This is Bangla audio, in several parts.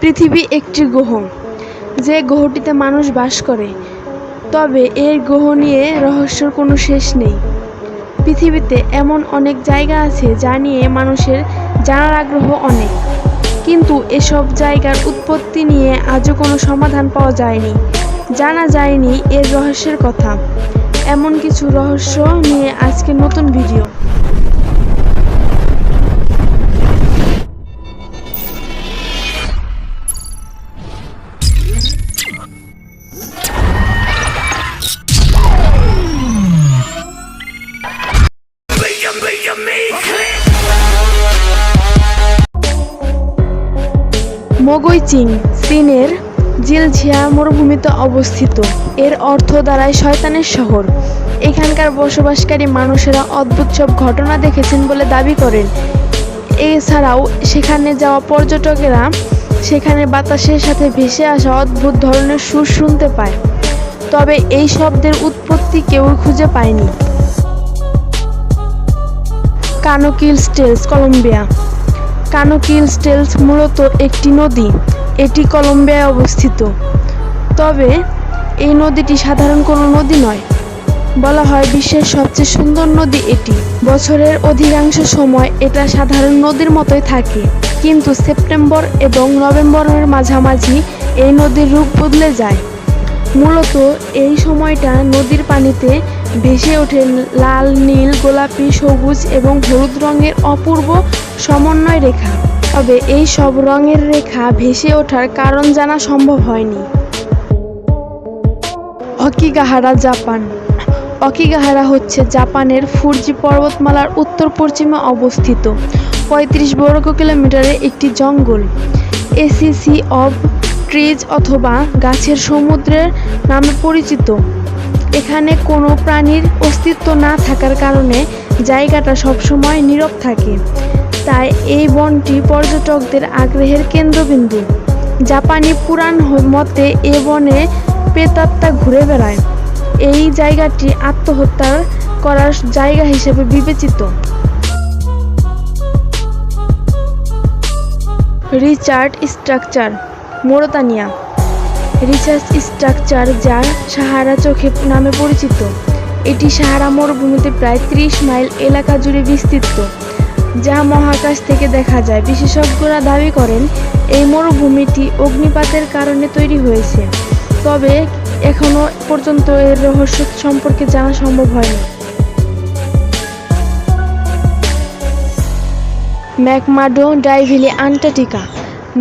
পৃথিবী একটি গ্রহ, যে গ্রহটিতে মানুষ বাস করে। তবে এই গ্রহ নিয়ে রহস্যের কোনো শেষ নেই। পৃথিবীতে এমন অনেক জায়গা আছে যা নিয়ে মানুষের জানার আগ্রহ অনেক, কিন্তু এসব জায়গার উৎপত্তি নিয়ে আজও কোনো সমাধান পাওয়া যায়নি। জানা যায়নি এর রহস্যের কথা। এমন কিছু রহস্য নিয়ে আজকের নতুন ভিডিও। মগুইচিং চীনের জিলঝিয়া মরুভূমিতে অবস্থিত। এর অর্থ দাঁড়ায় শয়তানের শহর। এখানকার বসবাসকারী মানুষেরা অদ্ভুত সব ঘটনা দেখেছেন বলে দাবি করেন। এছাড়াও সেখানে যাওয়া পর্যটকেরা সেখানে বাতাসের সাথে ভেসে আসা অদ্ভুত ধরনের সুর শুনতে পায়। তবে এই শব্দের উৎপত্তি কেউই খুঁজে পায়নি। কানোকিলস্টেলস কলম্বিয়া। কানোকিলস্টেলস মূলত একটি নদী। এটি কলম্বিয়ায় অবস্থিত। তবে এই নদীটি সাধারণ কোনো নদী নয়। বলা হয় বিশ্বের সবচেয়ে সুন্দর নদী এটি। বছরের অধিকাংশ সময় এটা সাধারণ নদীর মতোই থাকে, কিন্তু সেপ্টেম্বর এবং নভেম্বরের মাঝামাঝি এই নদীর রূপ বদলে যায়। মূলত এই সময়টা নদীর পানিতে ভেসে ওঠে লাল, নীল, গোলাপি, সবুজ এবং হলুদ রঙের অপূর্ব সমন্বয় রেখা। তবে এই সব রঙের রেখা ভেসে ওঠার কারণ জানা সম্ভব হয়নি। অকিগাহারা, জাপান। অকিগাহারা হচ্ছে জাপানের ফুজি পর্বতমালার উত্তর পশ্চিমে অবস্থিত 35 বর্গ কিলোমিটারের একটি জঙ্গল। এসিসি অব ট্রিজ অথবা গাছের সমুদ্রের নামে পরিচিত। এখানে কোনো প্রাণীর অস্তিত্ব না থাকার কারণে জায়গাটা সবসময় নীরব থাকে। তাই এই বনটি পর্যটকদের আগ্রহের কেন্দ্রবিন্দু। জাপানি পুরাণ মতে এ বনে প্রেতাত্মা ঘুরে বেড়ায়। এই জায়গাটি আত্মহত্যা করার জায়গা হিসেবে বিবেচিত। Richard structure, Mauritania. Richard structure, যা সাহারা চোখে নামে পরিচিত, এটি সাহারা মরুভূমিতে প্রায় 30 মাইল এলাকা জুড়ে বিস্তৃত, যা মহাকাশ থেকে দেখা যায়। বিশেষজ্ঞরা দাবি করেন এই মরুভূমিটি অগ্নিপাতের কারণে তৈরি হয়েছে। তবে এখনও পর্যন্ত এর রহস্য সম্পর্কে জানা সম্ভব হয়নি। McMurdo die valley, Antarctica.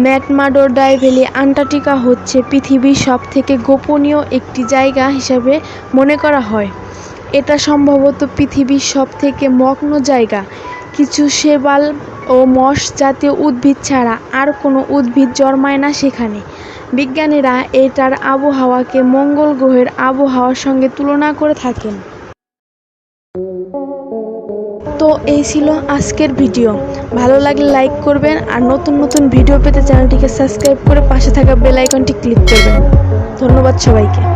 McMurdo die valley, Antarctica হচ্ছে পৃথিবীর সবথেকে গোপনীয় একটি জায়গা হিসাবে মনে করা হয়। এটা সম্ভবত পৃথিবীর সবথেকে মগ্ন জায়গা। কিছু শেবাল ও মস জাতীয় উদ্ভিদ ছাড়া আর কোনো উদ্ভিদ জন্মায় না সেখানে। বিজ্ঞানীরা এটার আবহাওয়াকে মঙ্গল গ্রহের আবহাওয়ার সঙ্গে তুলনা করে থাকেন। তো এই ছিল আজকের ভিডিও। ভালো লাগলে লাইক করবেন, আর নতুন নতুন ভিডিও পেতে চ্যানেলটিকে সাবস্ক্রাইব করে পাশে থাকা বেল আইকনটি ক্লিক করবেন। ধন্যবাদ সবাইকে।